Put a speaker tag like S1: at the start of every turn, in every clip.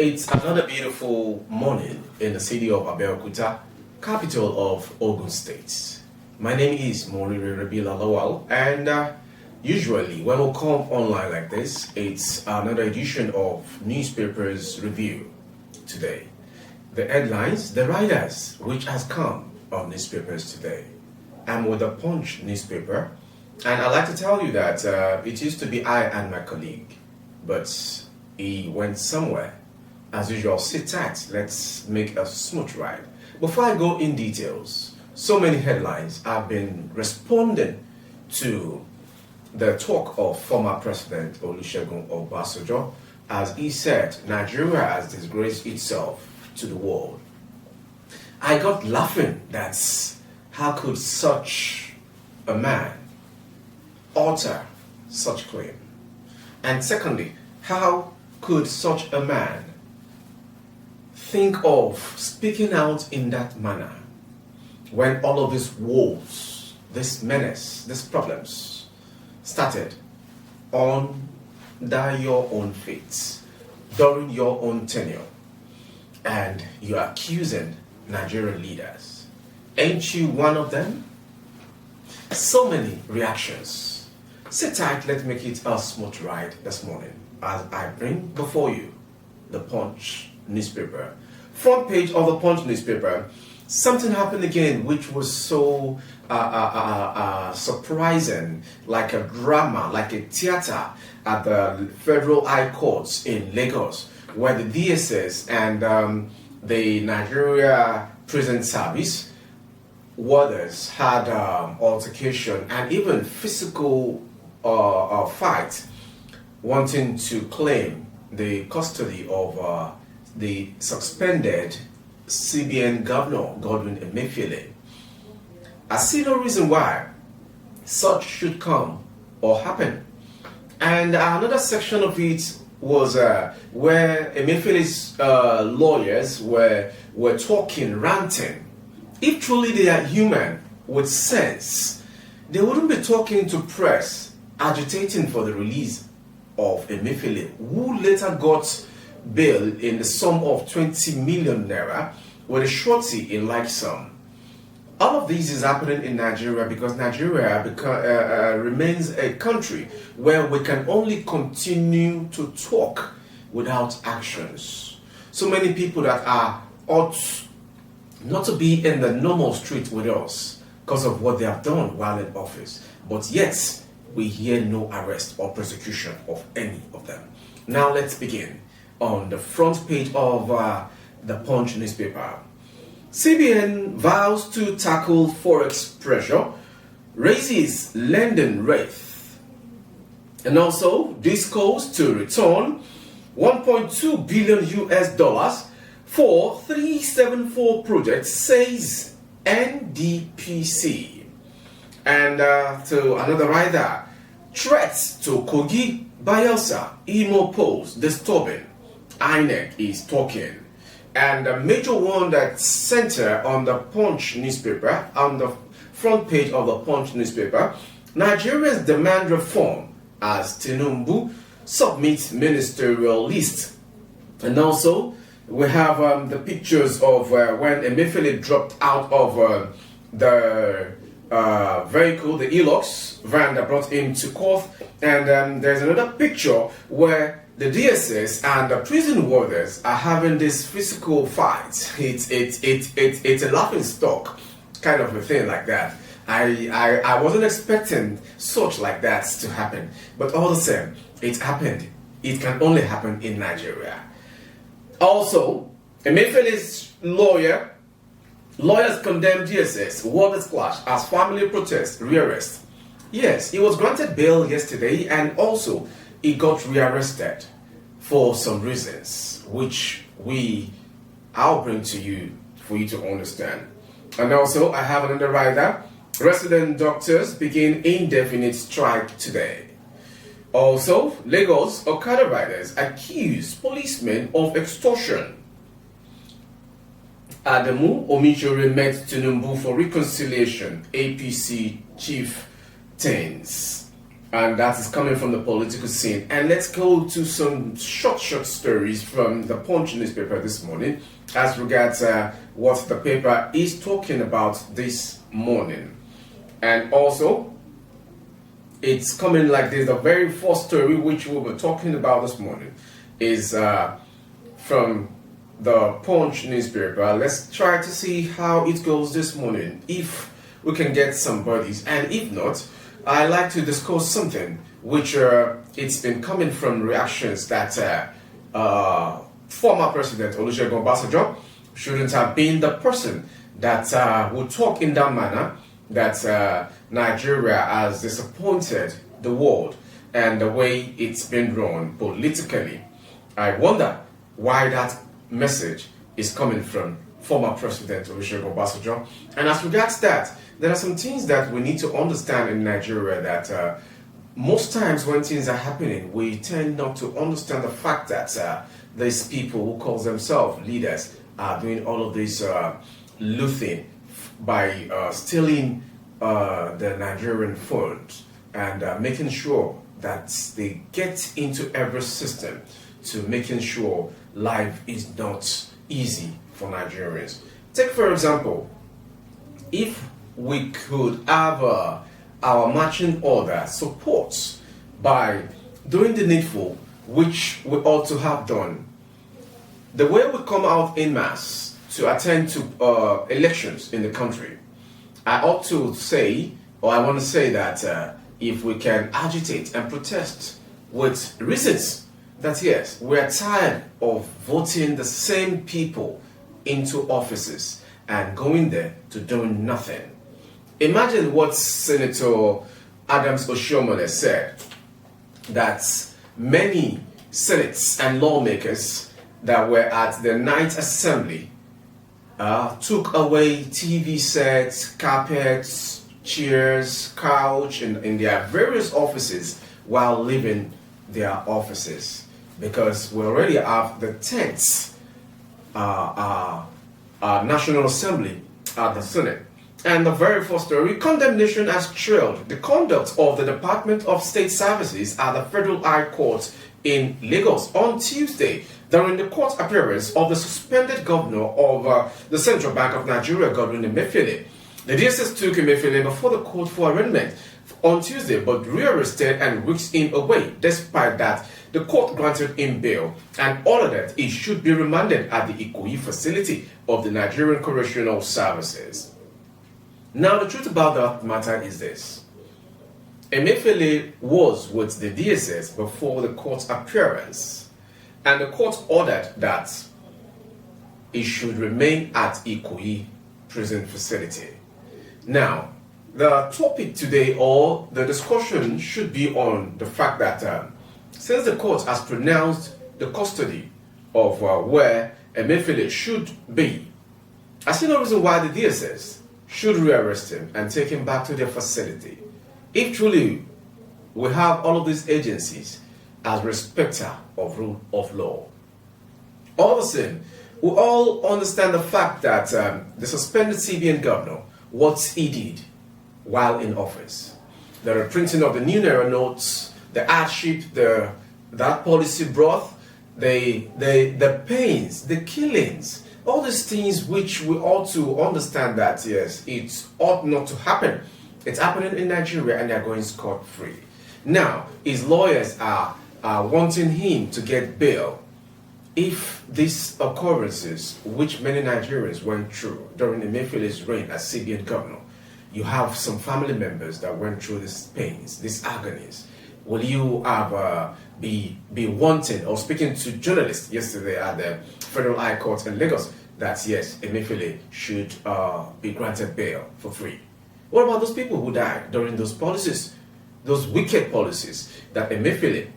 S1: It's another beautiful morning in the city of Abeokuta, capital of Ogun State. My name is Morire Rabila Lawal, and usually when we come online like this, it's another edition of Newspapers Review today. The headlines, the riders, which has come on newspapers today. I'm with the Punch newspaper, and I'd like to tell you that it used to be I and my colleague, but he went somewhere. As usual, sit tight. Let's make a smooth ride. Before I go in details, so many headlines have been responding to the talk of former President Olusegun Obasanjo, as he said Nigeria has disgraced itself to the world. I got laughing. That's how could such a man utter such claim? And secondly, how could such a man think of speaking out in that manner when all of these woes, this menace, these problems started under your own feet, during your own tenure, and you're accusing Nigerian leaders? Ain't you one of them? So many reactions. Sit tight, let's make it a smooth ride this morning as I bring before you the Punch newspaper. Front page of the Punch newspaper, something happened again which was so surprising, like a drama, like a theater at the Federal High Courts in Lagos, where the DSS and the Nigeria Prison Service warders had altercation and even physical fight, wanting to claim the custody of the suspended CBN Governor Godwin Emefiele. I see no reason why such should come or happen. And another section of it was where Emefiele's lawyers were talking, ranting. If truly they are human with sense, they wouldn't be talking to press, agitating for the release of Emefiele, who later got bail in the sum of 20 million naira with a shorty in like sum. All of this is happening in Nigeria because Nigeria remains a country where we can only continue to talk without actions. So many people that ought not to be in the normal street with us because of what they have done while in office, but yet we hear no arrest or prosecution of any of them. Now let's begin on the front page of the Punch newspaper. CBN vows to tackle forex pressure, raises lending rate, and also discos to return 1.2 billion US dollars for 374 projects, says NDPC. And to another rider, threats to Kogi, Bayelsa, Imo polls disturbing. INEC is talking. And a major one that center on the Punch newspaper, on the front page of the Punch newspaper, Nigerians demand reform as Tinubu submits ministerial list. And also, we have the pictures of when Emefiele dropped out of the vehicle, the Hilux van that brought him to court. And there's another picture where the DSS and the prison warders are having this physical fight. It's a laughing stock kind of a thing like that. I wasn't expecting such like that to happen, but all the same, it happened. It can only happen in Nigeria. Also, Emefiele's lawyers condemned DSS warders clash as family protest rearrest. Yes, he was granted bail yesterday, and also he got rearrested for some reasons, which I'll bring to you for you to understand. And also, I have another rider. Resident doctors begin indefinite strike today. Also, Lagos Okada riders accuse policemen of extortion. Adamu Omijore met Tinubu for reconciliation, APC chief tens. and that is coming from the political scene. And let's go to some short stories from the Punch newspaper this morning as regards what the paper is talking about this morning. And also, it's coming like this. The very first story which we were talking about this morning is from the Punch newspaper. Let's try to see how it goes this morning, if we can get some birdies, and if not, I like to discuss something which it's been coming from reactions that former President Olusegun Obasanjo shouldn't have been the person that would talk in that manner, that Nigeria has disappointed the world and the way it's been run politically. I wonder why that message is coming from former President Olusegun Obasanjo. And as regards that, there are some things that we need to understand in Nigeria, that most times when things are happening, we tend not to understand the fact that these people who call themselves leaders are doing all of this looting by stealing the Nigerian funds and making sure that they get into every system to making sure life is not easy for Nigerians. Take for example, if we could have our marching order support by doing the needful, which we ought to have done. The way we come out in mass to attend to elections in the country, I ought to say, or I want to say that if we can agitate and protest with reasons that yes, we are tired of voting the same people into offices and going there to doing nothing. Imagine what Senator Adams Oshiomhole said, that many senates and lawmakers that were at the night assembly took away TV sets, carpets, chairs, couch in their various offices while leaving their offices, because we already have the 10th National Assembly at the Senate. And the very first story, condemnation has trailed the conduct of the Department of State Services at the Federal High Court in Lagos on Tuesday during the court appearance of the suspended governor of the Central Bank of Nigeria, Godwin Emefiele. The DSS took Emefiele before the court for arraignment on Tuesday, but rearrested and whisked him away. Despite that, the court granted him bail and ordered that he should be remanded at the Ikoyi facility of the Nigerian Correctional Services. Now, the truth about that matter is this. Emefiele was with the DSS before the court appearance, and the court ordered that he should remain at Ikoyi prison facility. Now, the topic today, or the discussion, should be on the fact that since the court has pronounced the custody of where Emefiele should be, I see no reason why the DSS should rearrest him and take him back to their facility. If truly we have all of these agencies as respecter of rule of law. All the same, we all understand the fact that the suspended CBN governor, what he did while in office, the reprinting of the new Naira notes, the hardship that policy brought, the pains, the killings, all these things which we ought to understand that yes, it ought not to happen. It's happening in Nigeria and they're going scot-free. Now, his lawyers are wanting him to get bail. If these occurrences, which many Nigerians went through during Emefiele's reign as CBN governor, you have some family members that went through these pains, these agonies. Will you have be wanting, or speaking to journalists yesterday at the Federal High Court in Lagos, that yes, Emefiele should be granted bail for free? What about those people who died during those policies, those wicked policies that Emefiele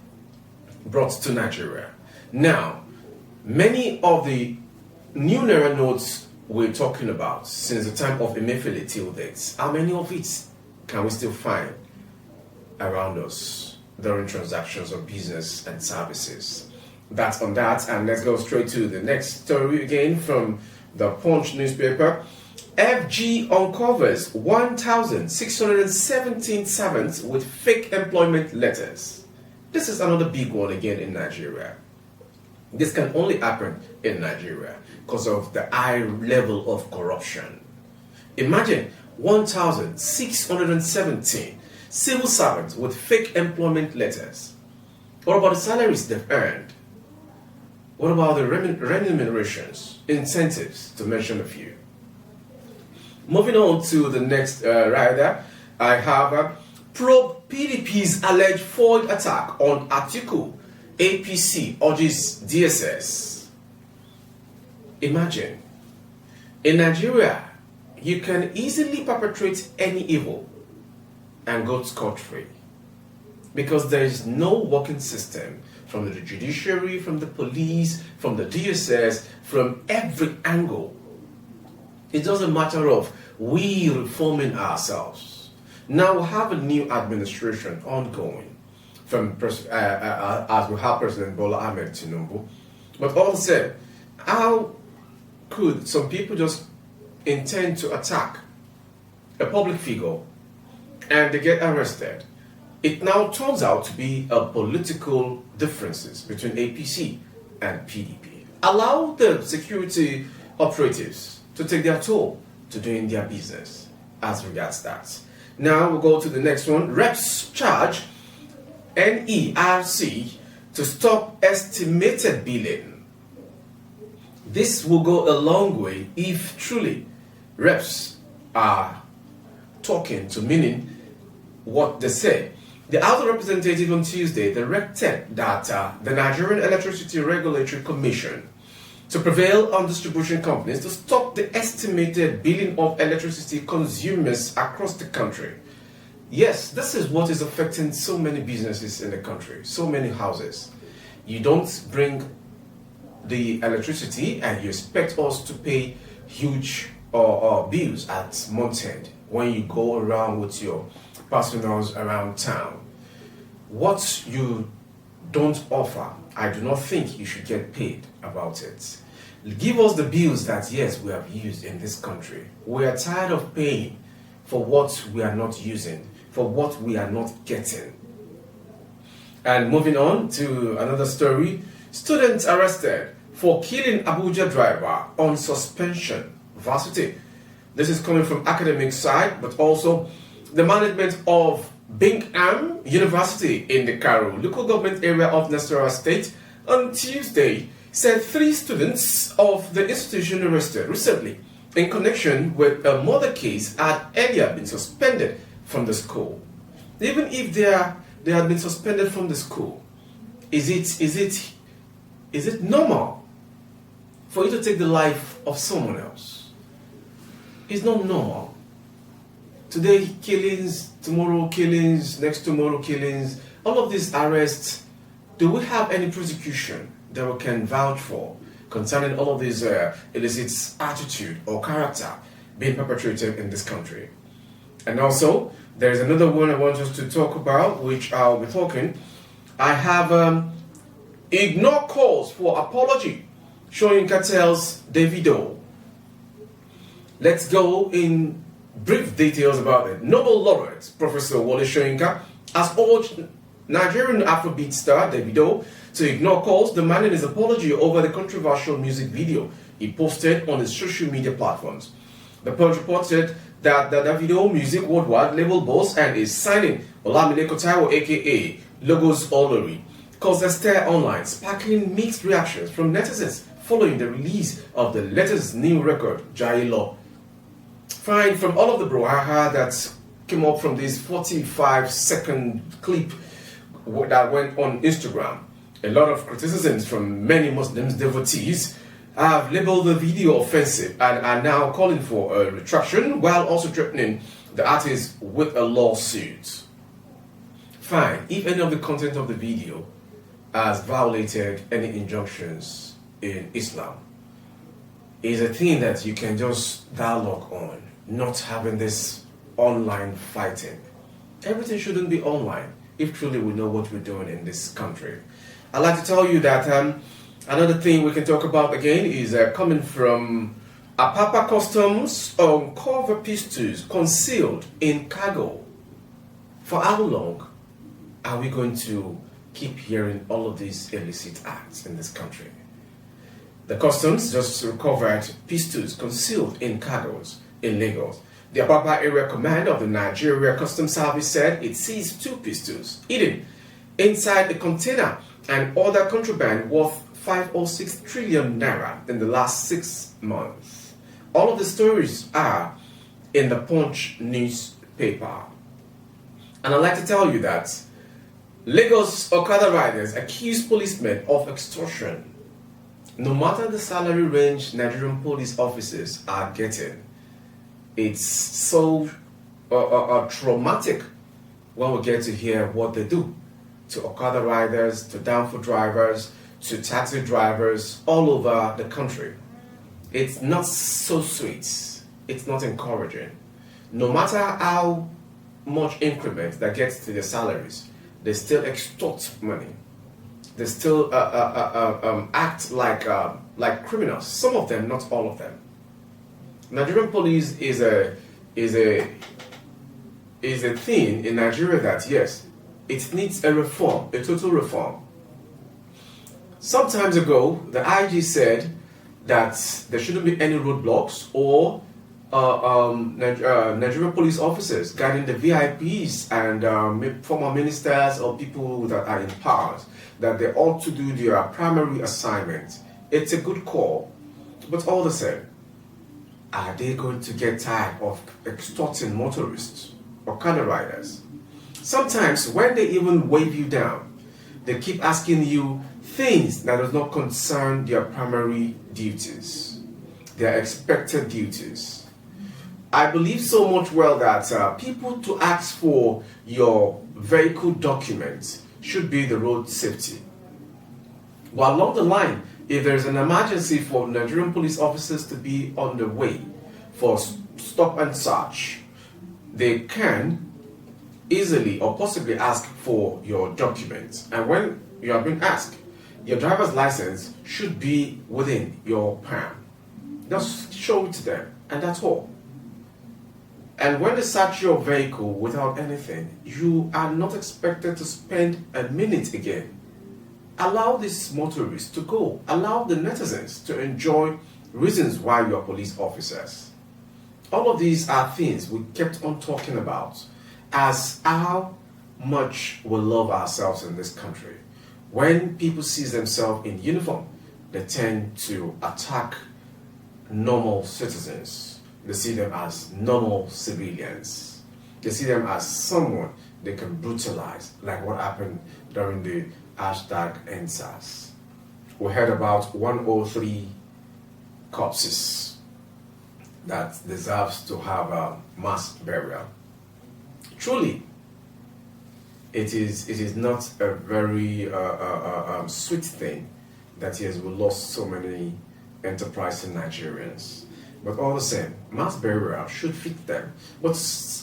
S1: brought to Nigeria? Now, many of the new Naira notes we're talking about since the time of Emefiele till date, how many of it can we still find around us during transactions of business and services? That's on that, and let's go straight to the next story again from the Punch newspaper. FG uncovers 1,617 servants with fake employment letters. This is another big one again in Nigeria. This can only happen in Nigeria because of the high level of corruption. Imagine 1,617 civil servants with fake employment letters. What about the salaries they've earned? What about the remunerations, incentives, to mention a few? Moving on to the next rider, I have probe PDP's alleged foiled attack on Atiku. APC urges DSS. Imagine, in Nigeria, you can easily perpetrate any evil and go scot-free because there is no working system from the judiciary, from the police, from the DSS, from every angle. It's just a matter of we reforming ourselves. Now we have a new administration ongoing from as we have President Bola Ahmed Tinubu. But all said, how could some people just intend to attack a public figure and they get arrested? It now turns out to be a political differences between APC and PDP. Allow the security operatives to take their toll to doing their business as regards that. Now we'll go to the next one. Reps charge NERC to stop estimated billing. This will go a long way if truly reps are talking to meaning what they say. The House of Representatives on Tuesday directed that the Nigerian Electricity Regulatory Commission to prevail on distribution companies to stop the estimated billing of electricity consumers across the country. Yes, this is what is affecting so many businesses in the country, so many houses. You don't bring the electricity and you expect us to pay huge bills at month end when you go around with your personals around town. What you don't offer, I do not think you should get paid about it. Give us the bills that, yes, we have used in this country. We are tired of paying for what we are not using, for what we are not getting. And moving on to another story, students arrested for killing Abuja driver on suspension. Varsity. This is coming from academic side, but also the management of Bingham University in the Karo local government area of Nasarawa State on Tuesday said 3 students of the institution arrested recently in connection with a murder case had earlier been suspended from the school. Even if they had been suspended from the school, is it normal for you to take the life of someone else? It's not normal. Today killings, tomorrow killings, next tomorrow killings, all of these arrests, do we have any prosecution that we can vouch for concerning all of these illicit attitude or character being perpetrated in this country? And also, there is another one I want us to talk about, which I'll be talking. I have ignore calls for apology, showing cartels Davido. Let's go in brief details about it. Nobel laureate Professor Wole Soyinka has urged Nigerian Afrobeat star Davido to ignore calls demanding his apology over the controversial music video he posted on his social media platforms. The Punch reported that the Davido Music Worldwide label boss and is signing Olamide Taiwo aka Logos Olori caused a stir online, sparking mixed reactions from netizens following the release of the latest new record, Jai Law. Fine, from all of the brouhaha that came up from this 45-second clip that went on Instagram, a lot of criticisms from many Muslims devotees have labeled the video offensive and are now calling for a retraction while also threatening the artist with a lawsuit. Fine, if any of the content of the video has violated any injunctions in Islam, is a thing that you can just dialogue on, not having this online fighting. Everything shouldn't be online if truly we know what we're doing in this country. I'd like to tell you that another thing we can talk about again is coming from Apapa Customs uncover pistols concealed in cargo. For how long are we going to keep hearing all of these illicit acts in this country? The customs just recovered pistols concealed in cargoes in Lagos. The Apapa Area Command of the Nigeria Customs Service said it seized 2 pistols hidden inside a container and other contraband worth 506 trillion naira in the last 6 months. All of the stories are in the Punch newspaper. And I'd like to tell you that Lagos Okada riders accuse policemen of extortion. No matter the salary range Nigerian police officers are getting, it's so traumatic when we get to hear what they do to Okada riders, to downfall drivers, to taxi drivers all over the country. It's not so sweet. It's not encouraging. No matter how much increment that gets to their salaries, they still extort money. They still act like criminals. Some of them, not all of them. Nigerian police is a thing in Nigeria that, yes, it needs a reform, a total reform. Some times ago, the IG said that there shouldn't be any roadblocks or Nigerian police officers guiding the VIPs and former ministers or people that are in power, that they ought to do their primary assignment. It's a good call, but all the same, are they going to get tired of extorting motorists or car riders? Sometimes when they even wave you down, they keep asking you things that does not concern their primary duties, their expected duties. I believe so much well that people to ask for your vehicle documents should be the road safety. But along the line, if there's an emergency for Nigerian police officers to be on the way for stop and search, they can easily or possibly ask for your documents. And when you are being asked, your driver's license should be within your palm. Just show it to them, and that's all. And when they search your vehicle without anything, you are not expected to spend a minute again. Allow these motorists to go. Allow the netizens to enjoy reasons why you are police officers. All of these are things we kept on talking about as how much we love ourselves in this country. When people see themselves in uniform, they tend to attack normal citizens. They see them as normal civilians. They see them as someone they can brutalize, like what happened during the #EndSARS. We heard about 103 corpses that deserves to have a mass burial. Truly, it is not a very sweet thing that yes, we lost so many enterprising Nigerians. But all the same, mass burial should fit them. But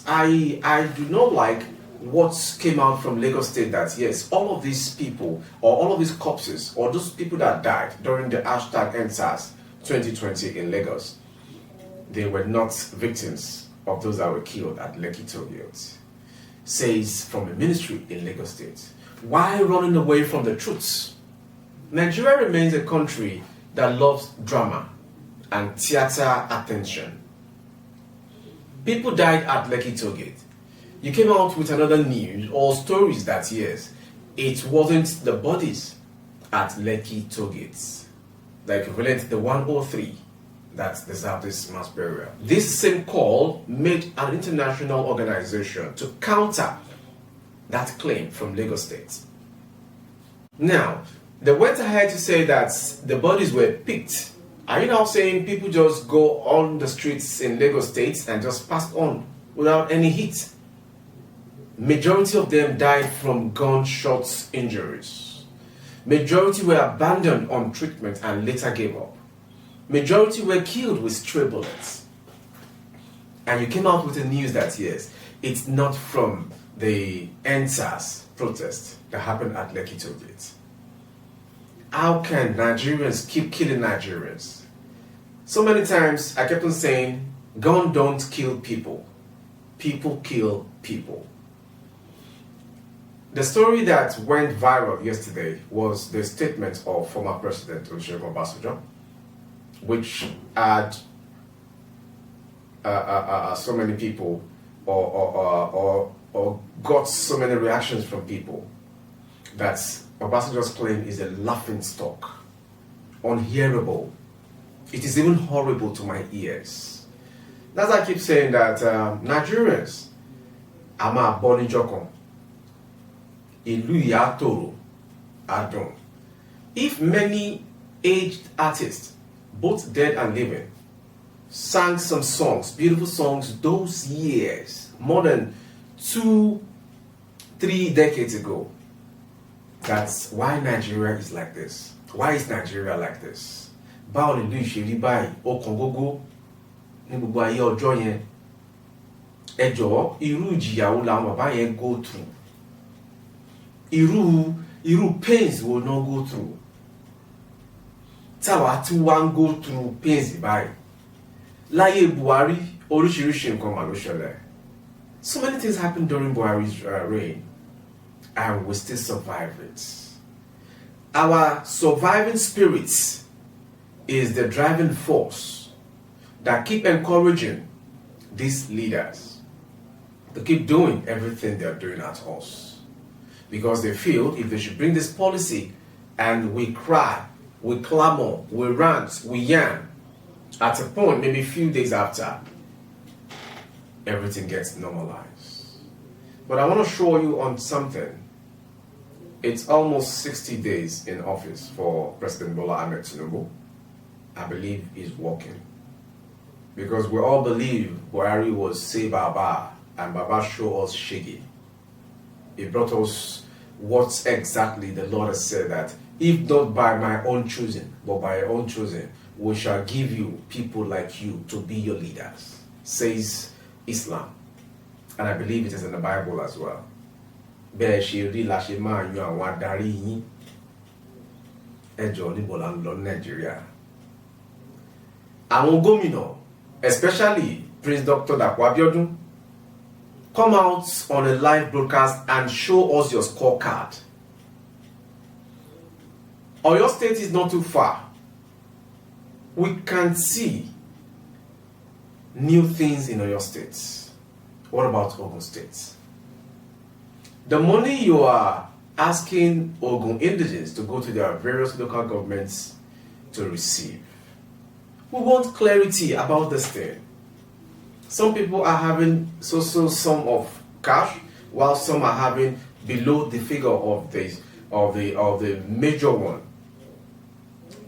S1: I do not like what came out from Lagos State that yes, all of these people or all of these corpses or those people that died during the #EndSARS 2020 in Lagos, they were not victims of those that were killed at Lekki Tollgate. Says from a ministry in Lagos State. Why running away from the truth? Nigeria remains a country that loves drama and theater attention. People died at Lekki Tollgate. You came out with another news or stories that yes, it wasn't the bodies at Lekki Tollgate, the equivalent to the 103 that deserve this mass burial. This same call made an international organization to counter that claim from Lagos State. Now, they went ahead to say that the bodies were picked. Are you now saying people just go on the streets in Lagos State and just pass on without any hit? Majority of them died from gunshot injuries. Majority were abandoned on treatment and later gave up. Majority were killed with stray bullets. And you came out with the news that yes, it's not from the EndSARS protest that happened at Lekki Tollgate. How can Nigerians keep killing Nigerians? So many times I kept on saying, gun don't kill people. People kill people. The story that went viral yesterday was the statement of former President Olusegun Obasanjo, which had so many people or got so many reactions from people that Obasanjo's claim is a laughing stock, unhearable. It is even horrible to my ears. That's why I keep saying that Nigerians, ama bonijokon, ilu yatoro adon. If many aged artists, both dead and living, sang some songs, beautiful songs, those years, more than 2-3 decades ago, that's why Nigeria is like this. Why is Nigeria like this? Báwo ni ìlú ìṣèlú báyìí ọkàn gógó ní gbogbo ayé ọjọ́ yẹn? Ẹ jọ̀ọ́, irú ìjìyà wo làwọn bàbá yẹn go through? Irú pains wo náà go through? Táwa tí wá ń go through pains báyìí. Láyé Buhari, oríṣiríṣi nǹkan mà ló ṣẹlẹ̀. So many things happened during Buhari's reign, and we still survive it. Our surviving spirits is the driving force that keep encouraging these leaders to keep doing everything they're doing at us. Because they feel if they should bring this policy and we cry, we clamor, we rant, we yarn, at a point, maybe a few days after, everything gets normalized. But I want to show you on something. It's almost 60 days in office for President Bola Ahmed Tinubu. I believe he's working. Because we all believe Buhari was say Baba and Baba show us Shigi. He brought us what exactly the Lord has said, that if not by my own choosing, but by your own choosing, we shall give you people like you to be your leaders, says Islam. And I believe it is in the Bible as well. Bẹ́ẹ̀ ṣe rí la ṣe máa yan àwọn adarí yín. Ẹ jọ̀ọ́, níbo la ń lọ Nàìjíríà? Àwọn gómìnà, especially Prince Dr. Dapo Abiodun, come out on a live broadcast and show us your scorecard. Oyo State is not too far. We can see new things in Oyo State. What about Ogun State? The money you are asking Ogun indigenes to go to their various local governments to receive. We want clarity about this thing. Some people are having so sum of cash, while some are having below the figure of the major one.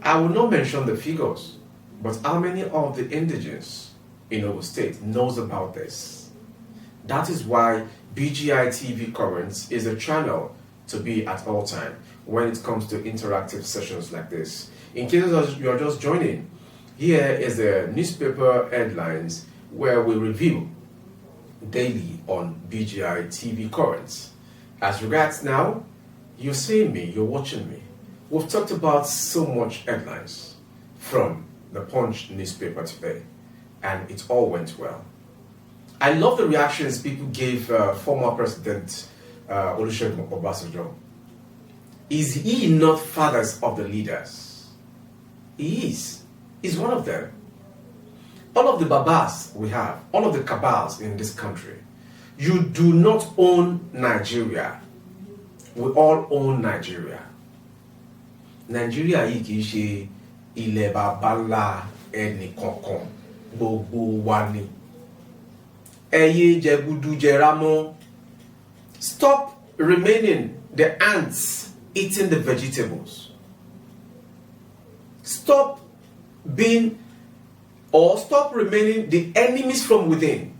S1: I will not mention the figures, but how many of the indigenes in Ogun State knows about this? That is why BGI TV Currents is a channel to be at all time when it comes to interactive sessions like this. In case you are just joining, here is the newspaper headlines where we review daily on BGI TV Currents. As regards now, you're seeing me, you're watching me. We've talked about so much headlines from the Punch newspaper today, and it all went well. I love the reactions people gave former President Olusegun Obasanjo. Is he not fathers of the leaders? He is. He's one of them. All of the babas we have, all of the cabals in this country, you do not own Nigeria. We all own Nigeria. Nigeria yìí kìí ṣe ilẹ̀ bàbá ẹnì kankan, gbogbo wa ni. Ẹyẹ jẹgudu jẹramọ́. Stop remaining the ants eating the vegetables. Stop remaining the enemies from within.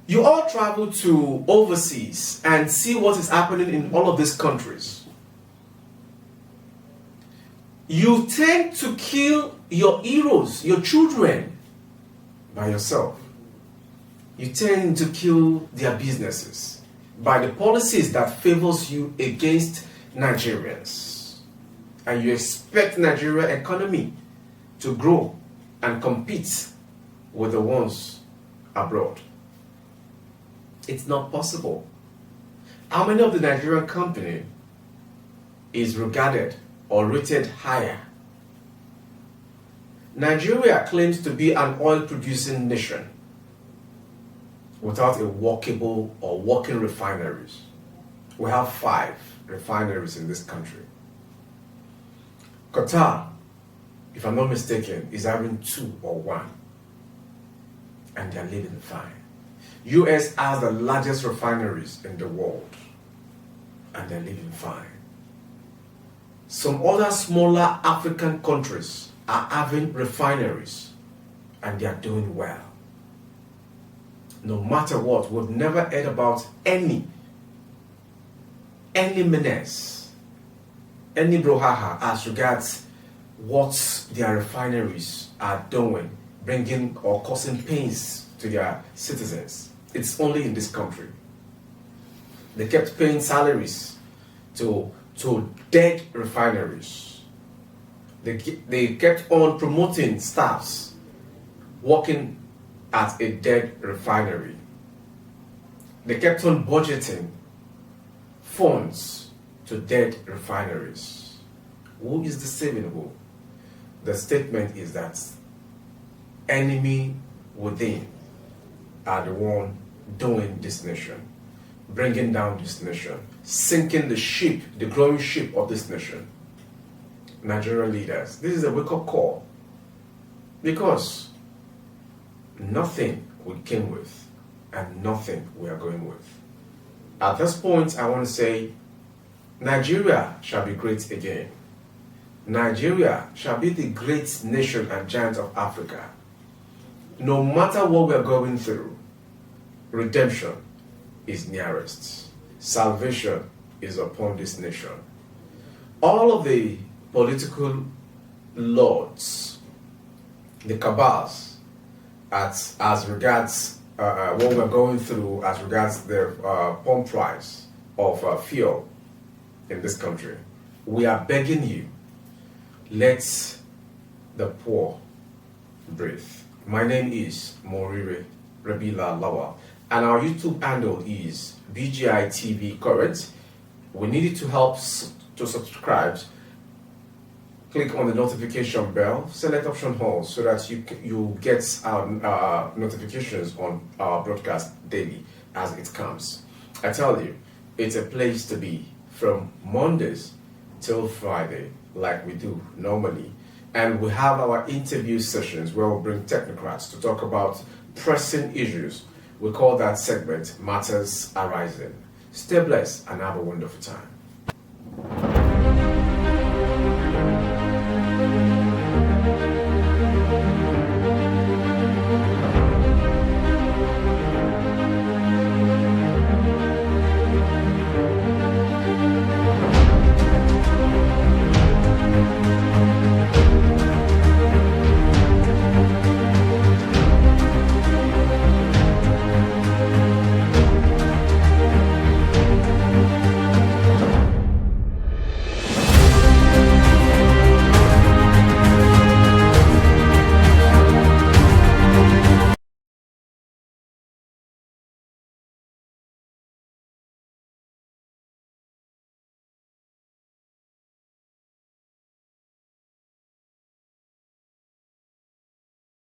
S1: You all travel to overseas and see what is happening in all of these countries. You tend to kill your heroes, your children, by yourself. You tend to kill their businesses by the policies that favors you against Nigerians. And you expect Nigeria economy to grow and compete with the ones abroad. It's not possible. How many of the Nigerian company is regarded or rated higher? Nigeria claims to be an oil-producing nation without a workable or working refineries. We have 5 refineries in this country. Qatar, if I'm not mistaken, is having 2 or 1, and they're living fine. US has the largest refineries in the world, and they're living fine. Some other smaller African countries are having refineries, and they are doing well. No matter what, we've never heard about any menace, any brouhaha as regards what their refineries are doing, bringing or causing pains to their citizens. It's only in this country. They kept paying salaries to dead refineries. They kept on promoting staffs working at a dead refinery. They kept on budgeting funds to dead refineries. Who is deceiving who? The statement is that enemy within are the one doing this nation, bringing down this nation, sinking the ship, the growing ship of this nation. Nigerian leaders, this is a wake-up call, because nothing we came with and nothing we are going with. At this point, I want to say Nigeria shall be great again. Nigeria shall be the great nation and giant of Africa. No matter what we are going through, redemption is nearest. Salvation is upon this nation. All of the political lords, the cabals, as regards what we're going through, as regards the pump price of fuel in this country, we are begging you, let the poor breathe. My name is Morire Rabila Lawal, and our YouTube handle is BGI TV Current. We need you to help to subscribe. Click on the notification bell, select option all so that you get our notifications on our broadcast daily as it comes. I tell you, it's a place to be from Mondays till Friday, like we do normally. And we have our interview sessions where we'll bring technocrats to talk about pressing issues. We call that segment Matters Arising. Stay blessed and have a wonderful time.